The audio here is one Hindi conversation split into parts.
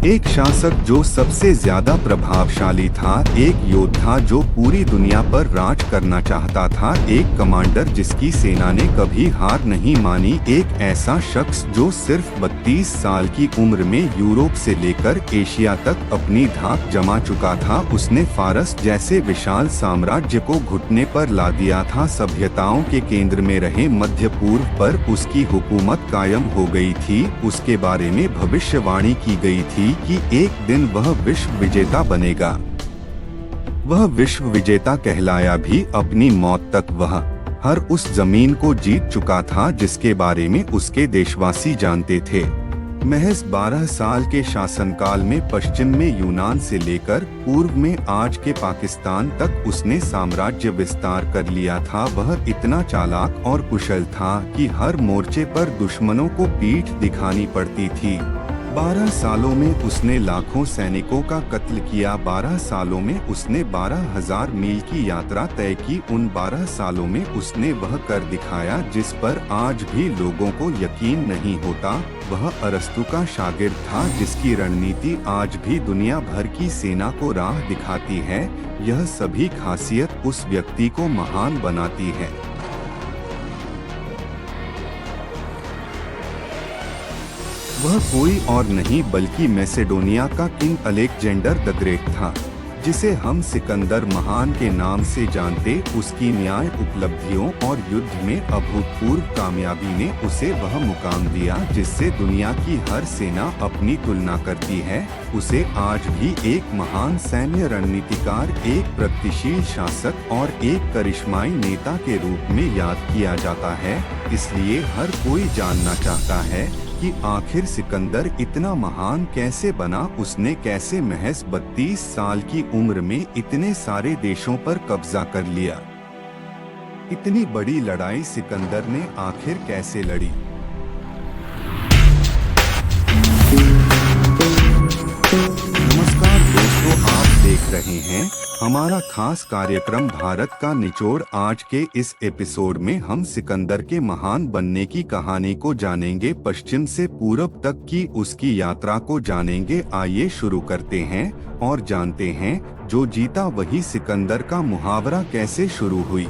एक शासक जो सबसे ज्यादा प्रभावशाली था, एक योद्धा जो पूरी दुनिया पर राज करना चाहता था, एक कमांडर जिसकी सेना ने कभी हार नहीं मानी, एक ऐसा शख्स जो सिर्फ 32 साल की उम्र में यूरोप से लेकर एशिया तक अपनी धाक जमा चुका था। उसने फारस जैसे विशाल साम्राज्य को घुटने पर ला दिया था। सभ्यताओं के केंद्र में रहे मध्य पूर्व पर उसकी हुकूमत कायम हो गई थी। उसके बारे में भविष्यवाणी की गई थी कि एक दिन वह विश्व विजेता बनेगा। वह विश्व विजेता कहलाया भी। अपनी मौत तक वह हर उस जमीन को जीत चुका था जिसके बारे में उसके देशवासी जानते थे। महज 12 साल के शासनकाल में पश्चिम में यूनान से लेकर पूर्व में आज के पाकिस्तान तक उसने साम्राज्य विस्तार कर लिया था। वह इतना चालाक और कुशल था कि हर मोर्चे पर दुश्मनों को पीठ दिखानी पड़ती थी। 12 सालों में उसने लाखों सैनिकों का कत्ल किया। 12 सालों में उसने 12,000 मील की यात्रा तय की। उन 12 सालों में उसने वह कर दिखाया जिस पर आज भी लोगों को यकीन नहीं होता। वह अरस्तु का शागिर्द था जिसकी रणनीति आज भी दुनिया भर की सेना को राह दिखाती है। यह सभी खासियत उस व्यक्ति को महान बनाती है। वह कोई और नहीं बल्कि मैसेडोनिया का किंग अलेक्जेंडर द ग्रेट था, जिसे हम सिकंदर महान के नाम से जानते। उसकी न्याय उपलब्धियों और युद्ध में अभूतपूर्व कामयाबी ने उसे वह मुकाम दिया जिससे दुनिया की हर सेना अपनी तुलना करती है। उसे आज भी एक महान सैन्य रणनीतिकार, एक प्रगतिशील शासक और एक करिश्माई नेता के रूप में याद किया जाता है। इसलिए हर कोई जानना चाहता है कि आखिर सिकंदर इतना महान कैसे बना। उसने कैसे महज 32 साल की उम्र में इतने सारे देशों पर कब्जा कर लिया। इतनी बड़ी लड़ाई सिकंदर ने आखिर कैसे लड़ी। नमस्कार दोस्तों, आप देख रहे हैं हमारा खास कार्यक्रम भारत का निचोड़। आज के इस एपिसोड में हम सिकंदर के महान बनने की कहानी को जानेंगे, पश्चिम से पूरब तक की उसकी यात्रा को जानेंगे। आइए शुरू करते हैं और जानते हैं जो जीता वही सिकंदर का मुहावरा कैसे शुरू हुई।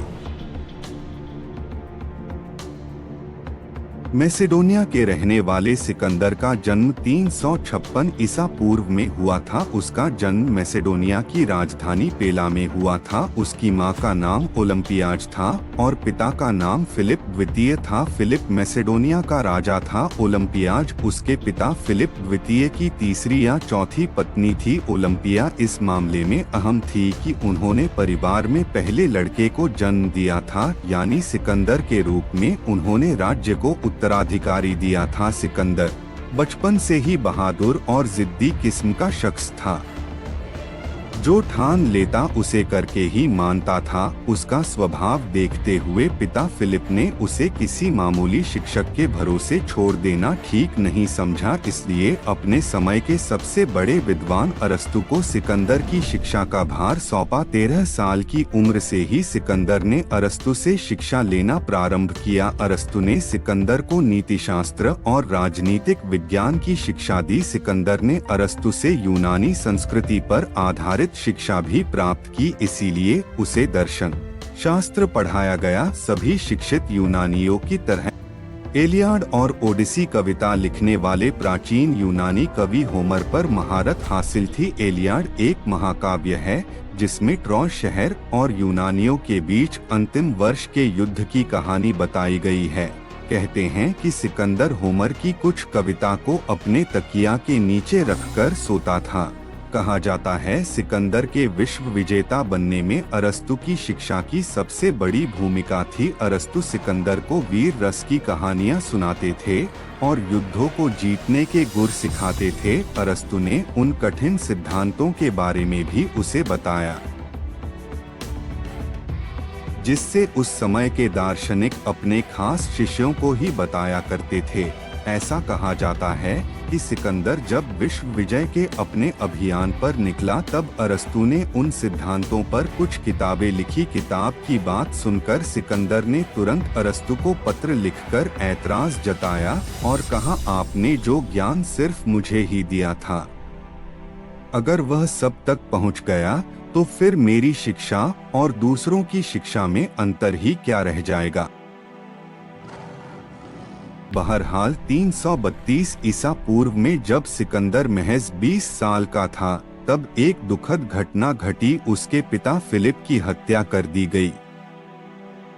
मैसेडोनिया के रहने वाले सिकंदर का जन्म 356 ईसा पूर्व में हुआ था। उसका जन्म मैसेडोनिया की राजधानी पेला में हुआ था। उसकी मां का नाम ओलंपियाज था और पिता का नाम फिलिप द्वितीय था। फिलिप मैसेडोनिया का राजा था। ओलंपियाज उसके पिता फिलिप द्वितीय की तीसरी या चौथी पत्नी थी। ओलंपिया इस मामले में अहम थी कि उन्होंने परिवार में पहले लड़के को जन्म दिया था, यानी सिकंदर के रूप में उन्होंने राज्य को उत्तराधिकारी दिया था। सिकंदर बचपन से ही बहादुर और जिद्दी किस्म का शख्स था। जो ठान लेता उसे करके ही मानता था। उसका स्वभाव देखते हुए पिता फिलिप ने उसे किसी मामूली शिक्षक के भरोसे छोड़ देना ठीक नहीं समझा। इसलिए अपने समय के सबसे बड़े विद्वान अरस्तु को सिकंदर की शिक्षा का भार सौंपा। 13 साल की उम्र से ही सिकंदर ने अरस्तु से शिक्षा लेना प्रारंभ किया। अरस्तु ने सिकंदर को नीतिशास्त्र और राजनीतिक विज्ञान की शिक्षा दी। सिकंदर ने अरस्तु से यूनानी संस्कृति पर आधारित शिक्षा भी प्राप्त की, इसीलिए उसे दर्शन शास्त्र पढ़ाया गया। सभी शिक्षित यूनानियों की तरह एलियाड और ओडिसी कविता लिखने वाले प्राचीन यूनानी कवि होमर पर महारत हासिल थी। एलियाड एक महाकाव्य है जिसमें ट्रॉय शहर और यूनानियों के बीच अंतिम वर्ष के युद्ध की कहानी बताई गई है। कहते हैं कि सिकंदर होमर की कुछ कविता को अपने तकिया के नीचे रखकर सोता था। कहा जाता है सिकंदर के विश्व विजेता बनने में अरस्तु की शिक्षा की सबसे बड़ी भूमिका थी। अरस्तु सिकंदर को वीर रस की कहानियां सुनाते थे और युद्धों को जीतने के गुर सिखाते थे। अरस्तु ने उन कठिन सिद्धांतों के बारे में भी उसे बताया जिससे उस समय के दार्शनिक अपने खास शिष्यों को ही बताया करते थे। ऐसा कहा जाता है कि सिकंदर जब विश्व विजय के अपने अभियान पर निकला तब अरस्तु ने उन सिद्धांतों पर कुछ किताबें लिखी। किताब की बात सुनकर सिकंदर ने तुरंत अरस्तु को पत्र लिखकर ऐतराज जताया और कहा, आपने जो ज्ञान सिर्फ मुझे ही दिया था अगर वह सब तक पहुंच गया तो फिर मेरी शिक्षा और दूसरों की शिक्षा में अंतर ही क्या रह जाएगा। बहरहाल 332 ईसा पूर्व में जब सिकंदर महज 20 साल का था, तब एक दुखद घटना घटी। उसके पिता फिलिप की हत्या कर दी गई।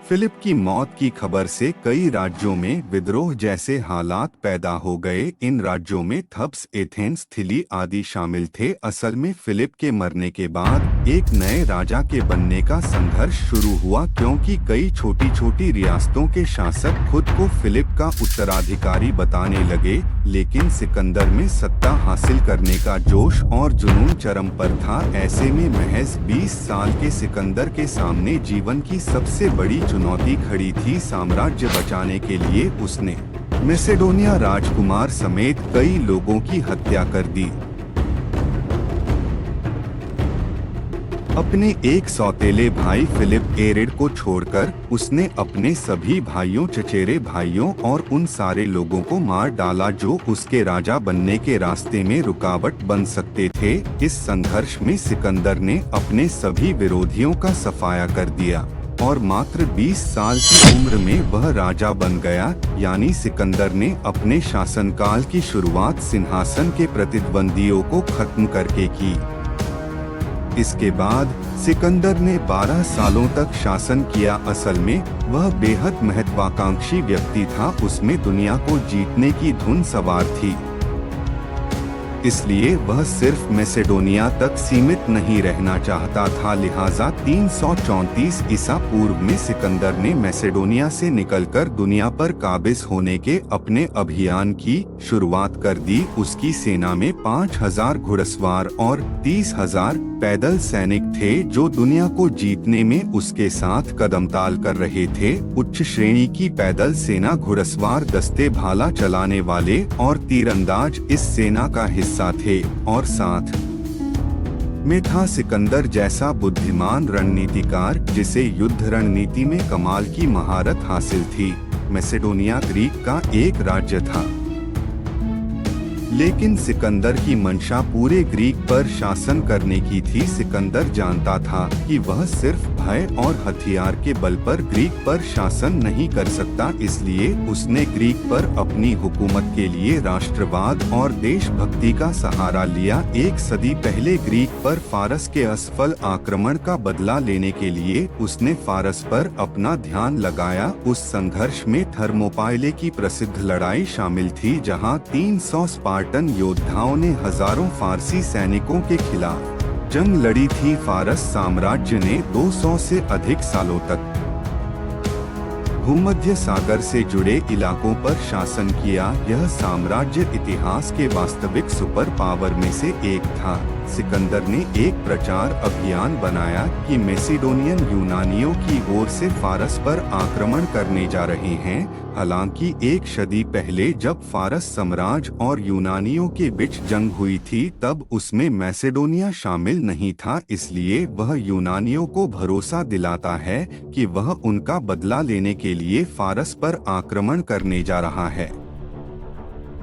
फिलिप की मौत की खबर से कई राज्यों में विद्रोह जैसे हालात पैदा हो गए। इन राज्यों में थब्स, एथेंस, थिली आदि शामिल थे। असल में फिलिप के मरने के बाद एक नए राजा के बनने का संघर्ष शुरू हुआ, क्योंकि कई छोटी छोटी रियासतों के शासक खुद को फिलिप का उत्तराधिकारी बताने लगे। लेकिन सिकंदर में सत्ता हासिल करने का जोश और जुनून चरम पर था। ऐसे में महज 20 साल के सिकंदर के सामने जीवन की सबसे बड़ी चुनौती खड़ी थी। साम्राज्य बचाने के लिए उसने मैसेडोनिया राजकुमार समेत कई लोगों की हत्या कर दी। अपने एक सौतेले भाई फिलिप एरिड को छोड़कर उसने अपने सभी भाइयों, चचेरे भाइयों और उन सारे लोगों को मार डाला जो उसके राजा बनने के रास्ते में रुकावट बन सकते थे। इस संघर्ष में सिकंदर ने अपने सभी विरोधियों का सफाया कर दिया और मात्र 20 साल की उम्र में वह राजा बन गया। यानी सिकंदर ने अपने शासनकाल की शुरुआत सिंहासन के प्रतिद्वंदियों को खत्म करके की। इसके बाद सिकंदर ने 12 सालों तक शासन किया। असल में वह बेहद महत्वाकांक्षी व्यक्ति था। उसमें दुनिया को जीतने की धुन सवार थी। इसलिए वह सिर्फ मैसेडोनिया तक सीमित नहीं रहना चाहता था। लिहाजा 334 ईसा पूर्व में सिकंदर ने मैसेडोनिया से निकलकर दुनिया पर काबिज होने के अपने अभियान की शुरुआत कर दी। उसकी सेना में 5000 घुड़सवार और 30,000 पैदल सैनिक थे जो दुनिया को जीतने में उसके साथ कदमताल कर रहे थे। उच्च श्रेणी की पैदल सेना, घुड़सवार दस्ते, भाला चलाने वाले और तीरंदाज इस सेना का हिस्सा थे। और साथ में था सिकंदर जैसा बुद्धिमान रणनीतिकार जिसे युद्ध रणनीति में कमाल की महारत हासिल थी। मैसेडोनिया ग्रीक का एक राज्य था, लेकिन सिकंदर की मंशा पूरे ग्रीक पर शासन करने की थी। सिकंदर जानता था कि वह सिर्फ भय और हथियार के बल पर ग्रीक पर शासन नहीं कर सकता। इसलिए उसने ग्रीक पर अपनी हुकूमत के लिए राष्ट्रवाद और देशभक्ति का सहारा लिया। एक सदी पहले ग्रीक पर फारस के असफल आक्रमण का बदला लेने के लिए उसने फारस पर अपना ध्यान लगाया। उस संघर्ष में थर्मोपाइले की प्रसिद्ध लड़ाई शामिल थी, जहां 300 स्पार्टन योद्धाओं ने हजारों फारसी सैनिकों के खिलाफ जंग लड़ी थी। फारस साम्राज्य ने 200 से अधिक सालों तक भूमध्य सागर से जुड़े इलाकों पर शासन किया। यह साम्राज्य इतिहास के वास्तविक सुपर पावर में से एक था। सिकंदर ने एक प्रचार अभियान बनाया कि मैसेडोनियन यूनानियों की ओर से फारस पर आक्रमण करने जा रहे हैं। हालांकि एक सदी पहले जब फारस साम्राज्य और यूनानियों के बीच जंग हुई थी, तब उसमें मैसेडोनिया शामिल नहीं था। इसलिए वह यूनानियों को भरोसा दिलाता है कि वह उनका बदला लेने के लिए फारस पर आक्रमण करने जा रहा है।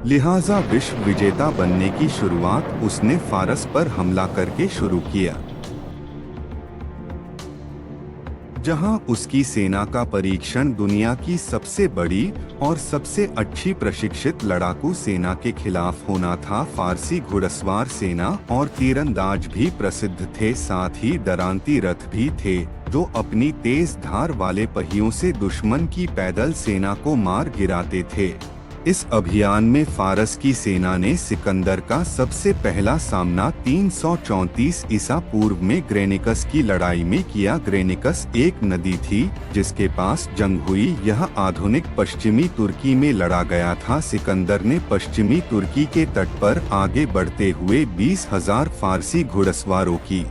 लिहाजा विश्व विजेता बनने की शुरुआत उसने फारस पर हमला करके शुरू किया, जहां उसकी सेना का परीक्षण दुनिया की सबसे बड़ी और सबसे अच्छी प्रशिक्षित लड़ाकू सेना के खिलाफ होना था। फारसी घुड़सवार सेना और तीरंदाज भी प्रसिद्ध थे, साथ ही डरांती रथ भी थे जो अपनी तेज धार वाले पहियों से दुश्मन की पैदल सेना को मार गिराते थे। इस अभियान में फारस की सेना ने सिकंदर का सबसे पहला सामना 334 ईसा पूर्व में ग्रेनिकस की लड़ाई में किया। ग्रेनिकस एक नदी थी जिसके पास जंग हुई। यह आधुनिक पश्चिमी तुर्की में लड़ा गया था। सिकंदर ने पश्चिमी तुर्की के तट पर आगे बढ़ते हुए 20,000 फारसी घुड़सवारों की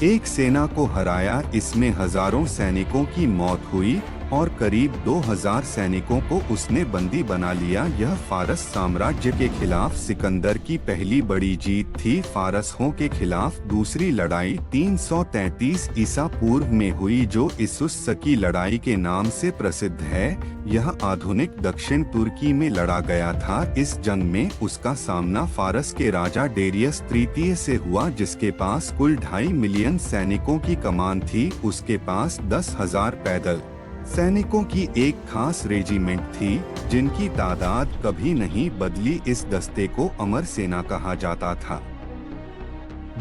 एक सेना को हराया। इसमें हजारों सैनिकों की मौत हुई और करीब 2000 सैनिकों को उसने बंदी बना लिया। यह फारस साम्राज्य के खिलाफ सिकंदर की पहली बड़ी जीत थी। फारसों के खिलाफ दूसरी लड़ाई 333 ईसा पूर्व में हुई, जो इस्सुस की लड़ाई के नाम से प्रसिद्ध है। यह आधुनिक दक्षिण तुर्की में लड़ा गया था। इस जंग में उसका सामना फारस के राजा डेरियस तृतीय से हुआ, जिसके पास कुल 2.5 मिलियन सैनिकों की कमान थी। उसके पास 10,000 पैदल सैनिकों की एक खास रेजिमेंट थी, जिनकी तादाद कभी नहीं बदली। इस दस्ते को अमर सेना कहा जाता था।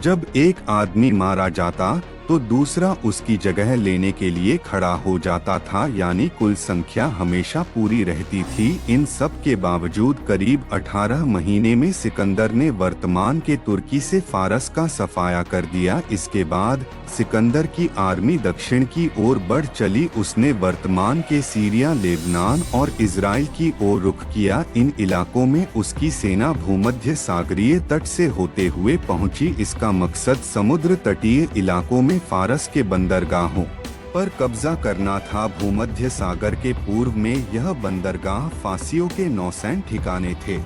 जब एक आदमी मारा जाता तो दूसरा उसकी जगह लेने के लिए खड़ा हो जाता था, यानी कुल संख्या हमेशा पूरी रहती थी। इन सब के बावजूद करीब 18 महीने में सिकंदर ने वर्तमान के तुर्की से फारस का सफाया कर दिया। इसके बाद सिकंदर की आर्मी दक्षिण की ओर बढ़ चली। उसने वर्तमान के सीरिया, लेबनान और इजराइल की ओर रुख किया। इन इलाकों में उसकी सेना भूमध्य सागरीय तट से होते हुए पहुंची। इसका मकसद समुद्र तटीय इलाकों में फारस के बंदरगाहों पर कब्जा करना था। भूमध्य सागर के पूर्व में यह बंदरगाह फासियों के नौसैन ठिकाने थे।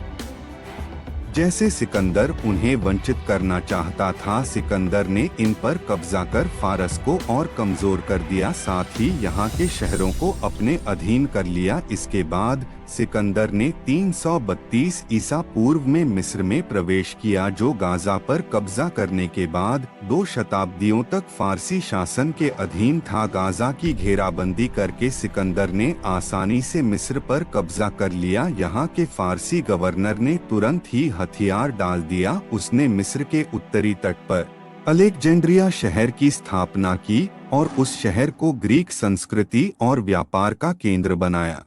जैसे सिकंदर उन्हें वंचित करना चाहता था, सिकंदर ने इन पर कब्जा कर फारस को और कमजोर कर दिया, साथ ही यहाँ के शहरों को अपने अधीन कर लिया। इसके बाद सिकंदर ने 332 ईसा पूर्व में मिस्र में प्रवेश किया, जो गाजा पर कब्जा करने के बाद 2 शताब्दियों तक फारसी शासन के अधीन था। गाजा की घेराबंदी करके सिकंदर ने आसानी से मिस्र पर कब्जा कर लिया। यहाँ के फारसी गवर्नर ने तुरंत ही हथियार डाल दिया। उसने मिस्र के उत्तरी तट पर अलेक्जेंड्रिया शहर की स्थापना की और उस शहर को ग्रीक संस्कृति और व्यापार का केंद्र बनाया।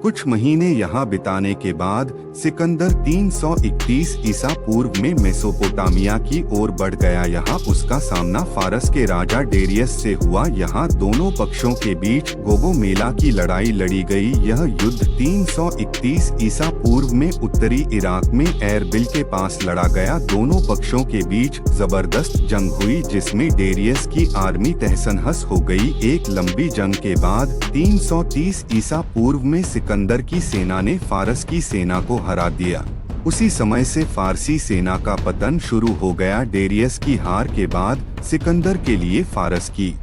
कुछ महीने यहाँ बिताने के बाद सिकंदर 331 ईसा पूर्व में मेसोपोटामिया की ओर बढ़ गया। यहाँ उसका सामना फारस के राजा डेरियस से हुआ। यहाँ दोनों पक्षों के बीच गोगोमेला की लड़ाई लड़ी गई। यह युद्ध 331 ईसा पूर्व में उत्तरी इराक में एरबिल के पास लड़ा गया। दोनों पक्षों के बीच जबरदस्त जंग हुई, जिसमें डेरियस की आर्मी तहस-नहस हो गई। एक लंबी जंग के बाद 330 ईसा पूर्व में सिकंदर की सेना ने फारस की सेना को हरा दिया। उसी समय से फारसी सेना का पतन शुरू हो गया। डेरियस की हार के बाद सिकंदर के लिए फारस की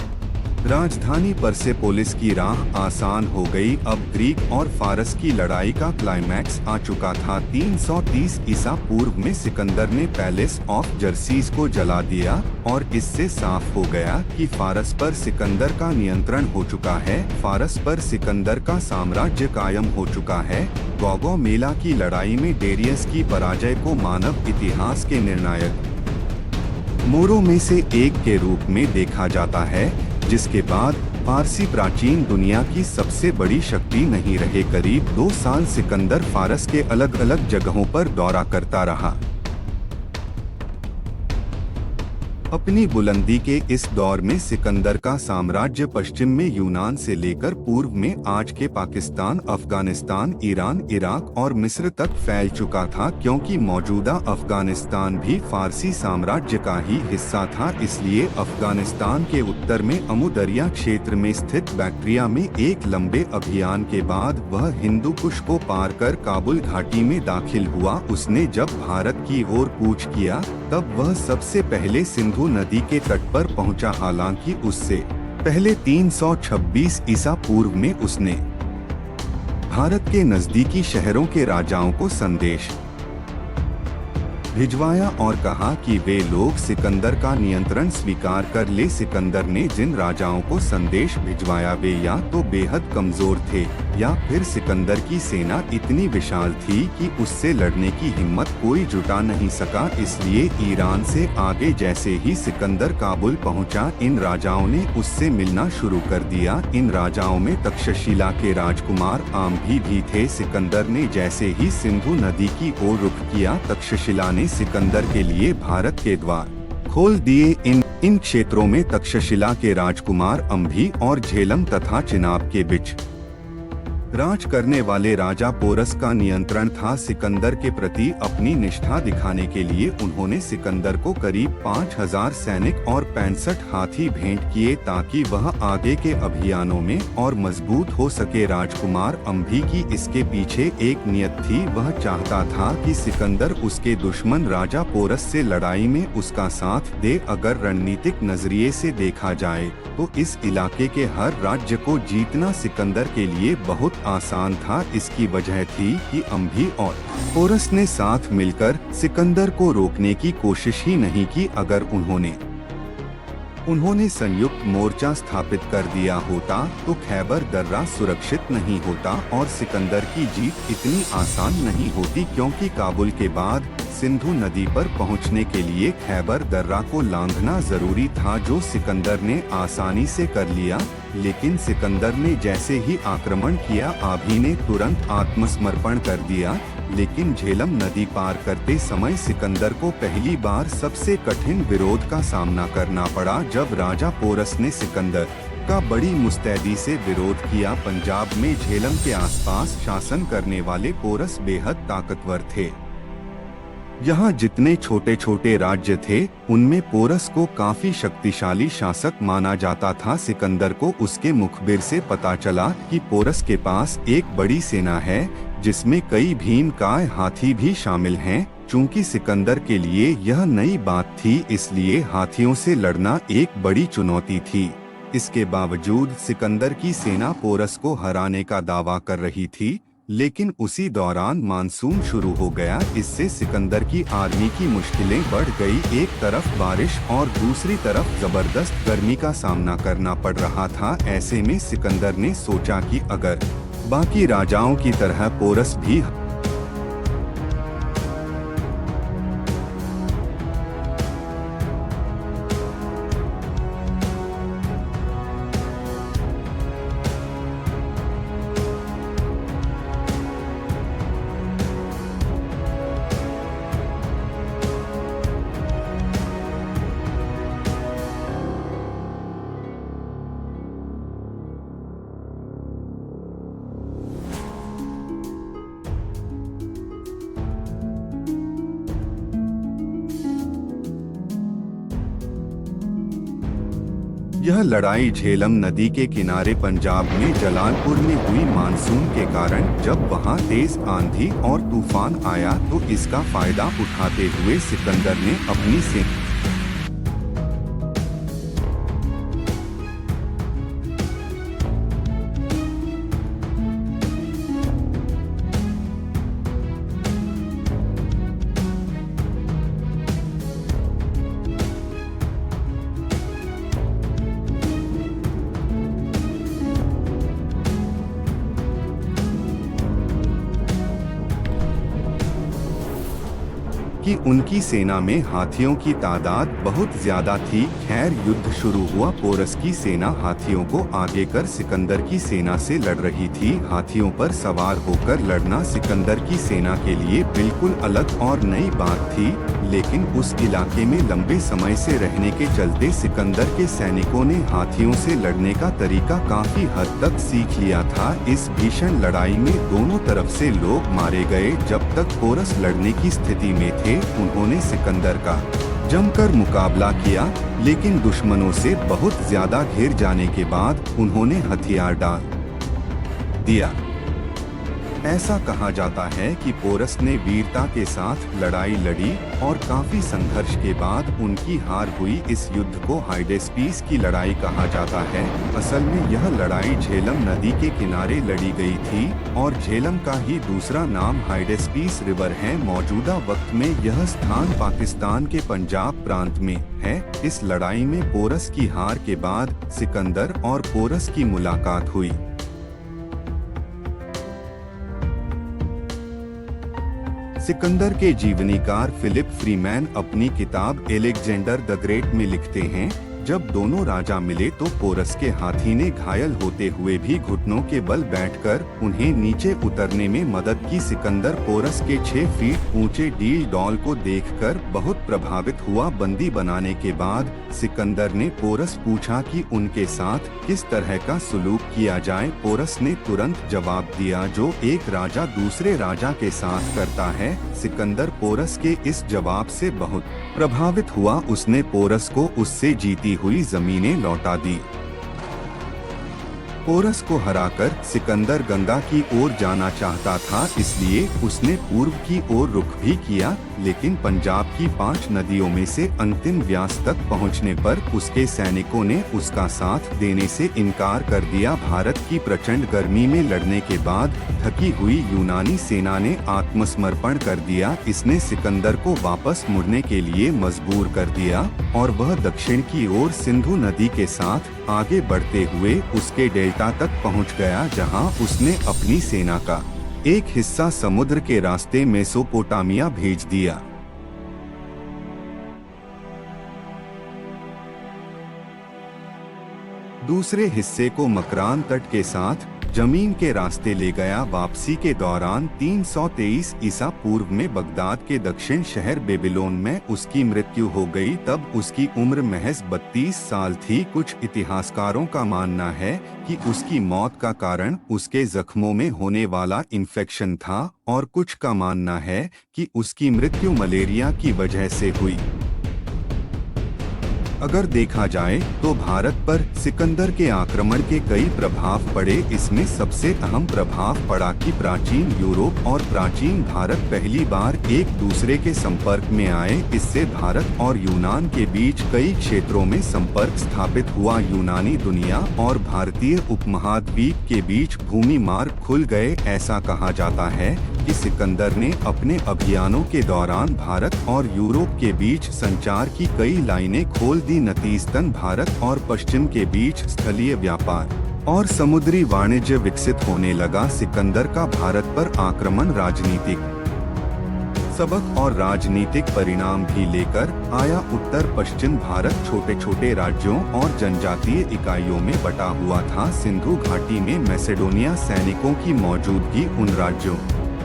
राजधानी परसेपोलिस की राह आसान हो गई। अब ग्रीक और फारस की लड़ाई का क्लाइमैक्स आ चुका था। 330 ईसा पूर्व में सिकंदर ने पैलेस ऑफ जर्सीज को जला दिया और इससे साफ हो गया कि फारस पर सिकंदर का नियंत्रण हो चुका है। फारस पर सिकंदर का साम्राज्य कायम हो चुका है। गोगोमेला की लड़ाई में डेरियस की पराजय को मानव इतिहास के निर्णायक मोड़ों में से एक के रूप में देखा जाता है, जिसके बाद फारसी प्राचीन दुनिया की सबसे बड़ी शक्ति नहीं रहे। करीब 2 साल सिकंदर फारस के अलग अलग जगहों पर दौरा करता रहा। अपनी बुलंदी के इस दौर में सिकंदर का साम्राज्य पश्चिम में यूनान से लेकर पूर्व में आज के पाकिस्तान, अफगानिस्तान, ईरान, इराक और मिस्र तक फैल चुका था। क्योंकि मौजूदा अफगानिस्तान भी फारसी साम्राज्य का ही हिस्सा था, इसलिए अफगानिस्तान के उत्तर में अमु दरिया क्षेत्र में स्थित बैक्ट्रिया में एक लंबे अभियान के बाद वह हिंदू कुश को पार कर काबुल घाटी में दाखिल हुआ। उसने जब भारत की ओर कूच किया तब वह सबसे पहले सिंधु नदी के तट पर पहुंचा। हालांकि उससे पहले 326 ईसा पूर्व में उसने भारत के नजदीकी शहरों के राजाओं को संदेश भिजवाया और कहा कि वे लोग सिकंदर का नियंत्रण स्वीकार कर ले। सिकंदर ने जिन राजाओं को संदेश भिजवाया वे या तो बेहद कमजोर थे या फिर सिकंदर की सेना इतनी विशाल थी कि उससे लड़ने की हिम्मत कोई जुटा नहीं सका। इसलिए ईरान से आगे जैसे ही सिकंदर काबुल पहुंचा, इन राजाओं ने उससे मिलना शुरू कर दिया। इन राजाओं में तक्षशिला के राजकुमार आम्भी भी थे। सिकंदर ने जैसे ही सिंधु नदी की ओर रुख किया, तक्षशिला ने सिकंदर के लिए भारत के द्वार खोल दिए। इन क्षेत्रों में तक्षशिला के राजकुमार अम्भी और झेलम तथा चिनाब के बीच राज करने वाले राजा पोरस का नियंत्रण था सिकंदर के प्रति अपनी निष्ठा दिखाने के लिए उन्होंने सिकंदर को करीब 5000 सैनिक और 65 हाथी भेंट किए ताकि वह आगे के अभियानों में और मजबूत हो सके। राजकुमार अम्भी की इसके पीछे एक नियत थी, वह चाहता था कि सिकंदर उसके दुश्मन राजा पोरस से लड़ाई में उसका साथ दे। अगर रणनीतिक नजरिए से देखा जाए तो इस इलाके के हर राज्य को जीतना सिकंदर के लिए बहुत आसान था। इसकी वजह थी कि अम्भी और पोरस ने साथ मिलकर सिकंदर को रोकने की कोशिश ही नहीं की। अगर उन्होंने संयुक्त मोर्चा स्थापित कर दिया होता तो खैबर दर्रा सुरक्षित नहीं होता और सिकंदर की जीत इतनी आसान नहीं होती, क्योंकि काबुल के बाद सिंधु नदी पर पहुंचने के लिए खैबर दर्रा को लांघना जरूरी था, जो सिकंदर ने आसानी से कर लिया। लेकिन सिकंदर ने जैसे ही आक्रमण किया, अभी ने तुरंत आत्मसमर्पण कर दिया। लेकिन झेलम नदी पार करते समय सिकंदर को पहली बार सबसे कठिन विरोध का सामना करना पड़ा, जब राजा पोरस ने सिकंदर का बड़ी मुस्तैदी से विरोध किया। पंजाब में झेलम के आसपास शासन करने वाले पोरस बेहद ताकतवर थे। यहाँ जितने छोटे छोटे राज्य थे उनमें पोरस को काफी शक्तिशाली शासक माना जाता था। सिकंदर को उसके मुखबिर से पता चला कि पोरस के पास एक बड़ी सेना है जिसमें कई भीमकाय हाथी भी शामिल हैं। चूंकि सिकंदर के लिए यह नई बात थी, इसलिए हाथियों से लड़ना एक बड़ी चुनौती थी। इसके बावजूद सिकंदर की सेना पोरस को हराने का दावा कर रही थी, लेकिन उसी दौरान मानसून शुरू हो गया। इससे सिकंदर की आर्मी की मुश्किलें बढ़ गई। एक तरफ बारिश और दूसरी तरफ जबरदस्त गर्मी का सामना करना पड़ रहा था। ऐसे में सिकंदर ने सोचा कि अगर बाकी राजाओं की तरह पोरस भी यह लड़ाई झेलम नदी के किनारे पंजाब में जलालपुर में हुई। मानसून के कारण जब वहां तेज आंधी और तूफान आया तो इसका फायदा उठाते हुए सिकंदर ने अपनी सेना कि उनकी सेना में हाथियों की तादाद बहुत ज्यादा थी। खैर युद्ध शुरू हुआ। पोरस की सेना हाथियों को आगे कर सिकंदर की सेना से लड़ रही थी। हाथियों पर सवार होकर लड़ना सिकंदर की सेना के लिए बिल्कुल अलग और नई बात थी, लेकिन उस इलाके में लंबे समय से रहने के चलते सिकंदर के सैनिकों ने हाथियों से लड़ने का तरीका काफी हद तक सीख लिया था। इस भीषण लड़ाई में दोनों तरफ से लोग मारे गए। जब तक पोरस लड़ने की स्थिति में थे उन्होंने सिकंदर का जमकर मुकाबला किया, लेकिन दुश्मनों से बहुत ज्यादा घिर जाने के बाद उन्होंने हथियार डाल दिया। ऐसा कहा जाता है कि पोरस ने वीरता के साथ लड़ाई लड़ी और काफी संघर्ष के बाद उनकी हार हुई। इस युद्ध को हाइडेस्पीस की लड़ाई कहा जाता है। असल में यह लड़ाई झेलम नदी के किनारे लड़ी गई थी और झेलम का ही दूसरा नाम हाइडेस्पीस रिवर है। मौजूदा वक्त में यह स्थान पाकिस्तान के पंजाब प्रांत में है। इस लड़ाई में पोरस की हार के बाद सिकंदर और पोरस की मुलाकात हुई। सिकंदर के जीवनीकार फिलिप फ्रीमैन अपनी किताब एलेक्जेंडर द ग्रेट में लिखते हैं, जब दोनों राजा मिले तो पोरस के हाथी ने घायल होते हुए भी घुटनों के बल बैठकर उन्हें नीचे उतरने में मदद की। सिकंदर पोरस के 6 फीट ऊंचे डील डॉल को देखकर बहुत प्रभावित हुआ। बंदी बनाने के बाद सिकंदर ने पोरस पूछा कि उनके साथ किस तरह का सलूक किया जाए। पोरस ने तुरंत जवाब दिया, जो एक राजा दूसरे राजा के साथ करता है। सिकंदर पोरस के इस जवाब से बहुत प्रभावित हुआ। उसने पोरस को उससे जीती हुई जमीनें लौटा दी। पोरस को हराकर सिकंदर गंगा की ओर जाना चाहता था, इसलिए उसने पूर्व की ओर रुख भी किया, लेकिन पंजाब की 5 नदियों में से अंतिम व्यास तक पहुंचने पर उसके सैनिकों ने उसका साथ देने से इनकार कर दिया। भारत की प्रचंड गर्मी में लड़ने के बाद थकी हुई यूनानी सेना ने आत्मसमर्पण कर दिया। इसने सिकंदर को वापस मुड़ने के लिए मजबूर कर दिया और वह दक्षिण की ओर सिंधु नदी के साथ आगे बढ़ते हुए उसके डेल्टा तक पहुंच गया, जहां उसने अपनी सेना का एक हिस्सा समुद्र के रास्ते मेसोपोटामिया भेज दिया। दूसरे हिस्से को मकरान तट के साथ जमीन के रास्ते ले गया। वापसी के दौरान 323 ईसा पूर्व में बगदाद के दक्षिण शहर बेबीलोन में उसकी मृत्यु हो गई। तब उसकी उम्र महज 32 साल थी। कुछ इतिहासकारों का मानना है कि उसकी मौत का कारण उसके जख्मों में होने वाला इन्फेक्शन था और कुछ का मानना है कि उसकी मृत्यु मलेरिया की वजह से हुई। अगर देखा जाए तो भारत पर सिकंदर के आक्रमण के कई प्रभाव पड़े। इसमें सबसे अहम प्रभाव पड़ा कि प्राचीन यूरोप और प्राचीन भारत पहली बार एक दूसरे के संपर्क में आए। इससे भारत और यूनान के बीच कई क्षेत्रों में संपर्क स्थापित हुआ। यूनानी दुनिया और भारतीय उपमहाद्वीप के बीच भूमि मार्ग खुल गए। ऐसा कहा जाता है कि सिकंदर ने अपने अभियानों के दौरान भारत और यूरोप के बीच संचार की कई लाइनें खोल दी। नतीजतन भारत और पश्चिम के बीच स्थलीय व्यापार और समुद्री वाणिज्य विकसित होने लगा। सिकंदर का भारत पर आक्रमण राजनीतिक सबक और राजनीतिक परिणाम भी लेकर आया। उत्तर पश्चिम भारत छोटे छोटे राज्यों और जनजातीय इकाइयों में बटा हुआ था। सिंधु घाटी में मैसेडोनिया सैनिकों की मौजूदगी उन राज्यों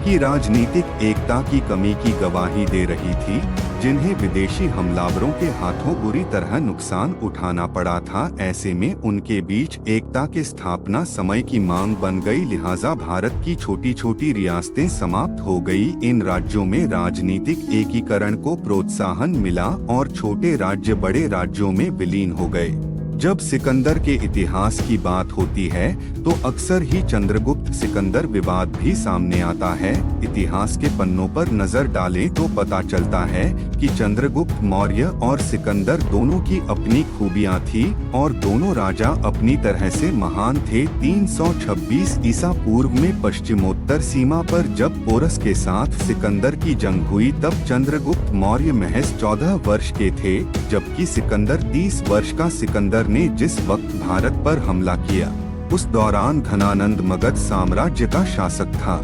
की राजनीतिक एकता की कमी की गवाही दे रही थी, जिन्हें विदेशी हमलावरों के हाथों बुरी तरह नुकसान उठाना पड़ा था। ऐसे में उनके बीच एकता की स्थापना समय की मांग बन गई। लिहाजा भारत की छोटी छोटी रियासतें समाप्त हो गई। इन राज्यों में राजनीतिक एकीकरण को प्रोत्साहन मिला और छोटे राज्य बड़े राज्यों में विलीन हो गए। जब सिकंदर के इतिहास की बात होती है तो अक्सर ही चंद्रगुप्त सिकंदर विवाद भी सामने आता है। इतिहास के पन्नों पर नजर डालें तो पता चलता है कि चंद्रगुप्त मौर्य और सिकंदर दोनों की अपनी खूबियां थी और दोनों राजा अपनी तरह से महान थे। 326 ईसा पूर्व में पश्चिमोत्तर सीमा पर जब पोरस के साथ सिकंदर की जंग हुई, तब चंद्रगुप्त मौर्य महज 14 वर्ष के थे, जबकि सिकंदर 30 वर्ष का। सिकंदर ने जिस वक्त भारत पर हमला किया उस दौरान घनानंद मगध साम्राज्य का शासक था।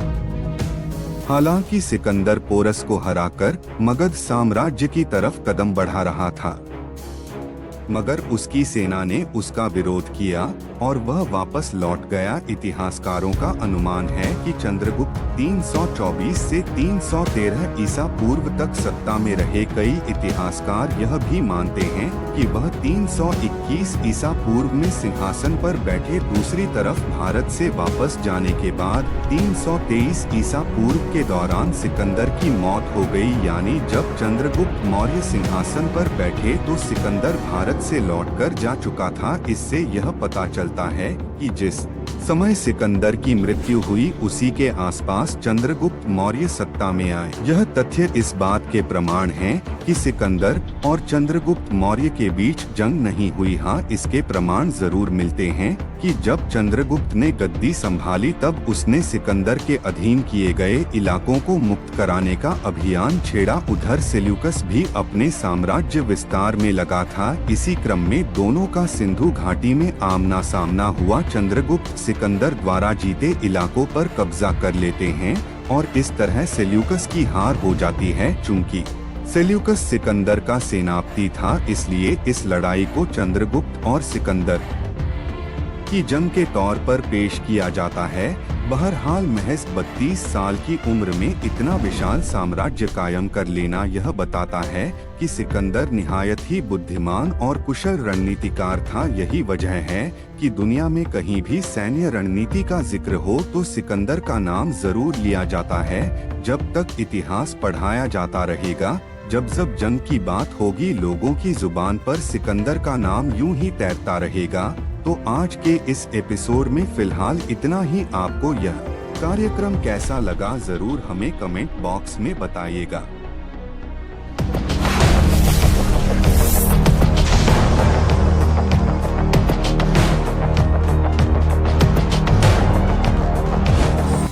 हालांकि सिकंदर पोरस को हराकर मगध साम्राज्य की तरफ कदम बढ़ा रहा था, मगर उसकी सेना ने उसका विरोध किया और वह वापस लौट गया। इतिहासकारों का अनुमान है कि चंद्रगुप्त 324 से 313 ईसा पूर्व तक सत्ता में रहे। कई इतिहासकार यह भी मानते हैं कि वह 321 ईसा पूर्व में सिंहासन पर बैठे। दूसरी तरफ भारत से वापस जाने के बाद 323 ईसा पूर्व के दौरान सिकंदर की मौत हो गई। यानी जब चंद्रगुप्त मौर्य सिंहासन पर बैठे तो सिकंदर भारत से लौटकर जा चुका था। इससे यह पता चलता है कि जिस समय सिकंदर की मृत्यु हुई उसी के आसपास चंद्रगुप्त मौर्य सत्ता में आए। यह तथ्य इस बात के प्रमाण हैं कि सिकंदर और चंद्रगुप्त मौर्य के बीच जंग नहीं हुई। हाँ, इसके प्रमाण जरूर मिलते हैं कि जब चंद्रगुप्त ने गद्दी संभाली तब उसने सिकंदर के अधीन किए गए इलाकों को मुक्त कराने का अभियान छेड़ा। उधर सेल्यूकस भी अपने साम्राज्य विस्तार में लगा था। इसी क्रम में दोनों का सिंधु घाटी में आमना सामना हुआ। चंद्रगुप्त सिकंदर द्वारा जीते इलाकों पर कब्जा कर लेते हैं और इस तरह सेल्यूकस की हार हो जाती है। चूंकि सेल्यूकस सिकंदर का सेनापति था, इसलिए इस लड़ाई को चंद्रगुप्त और सिकंदर की जंग के तौर पर पेश किया जाता है। बहरहाल महज 32 साल की उम्र में इतना विशाल साम्राज्य कायम कर लेना यह बताता है कि सिकंदर निहायत ही बुद्धिमान और कुशल रणनीतिकार था। यही वजह है कि दुनिया में कहीं भी सैन्य रणनीति का जिक्र हो तो सिकंदर का नाम जरूर लिया जाता है। जब तक इतिहास पढ़ाया जाता रहेगा, जब जब जंग की बात होगी, लोगों की जुबान पर सिकंदर का नाम यूं ही तैरता रहेगा। तो आज के इस एपिसोड में फिलहाल इतना ही। आपको यह कार्यक्रम कैसा लगा जरूर हमें कमेंट बॉक्स में बताइएगा।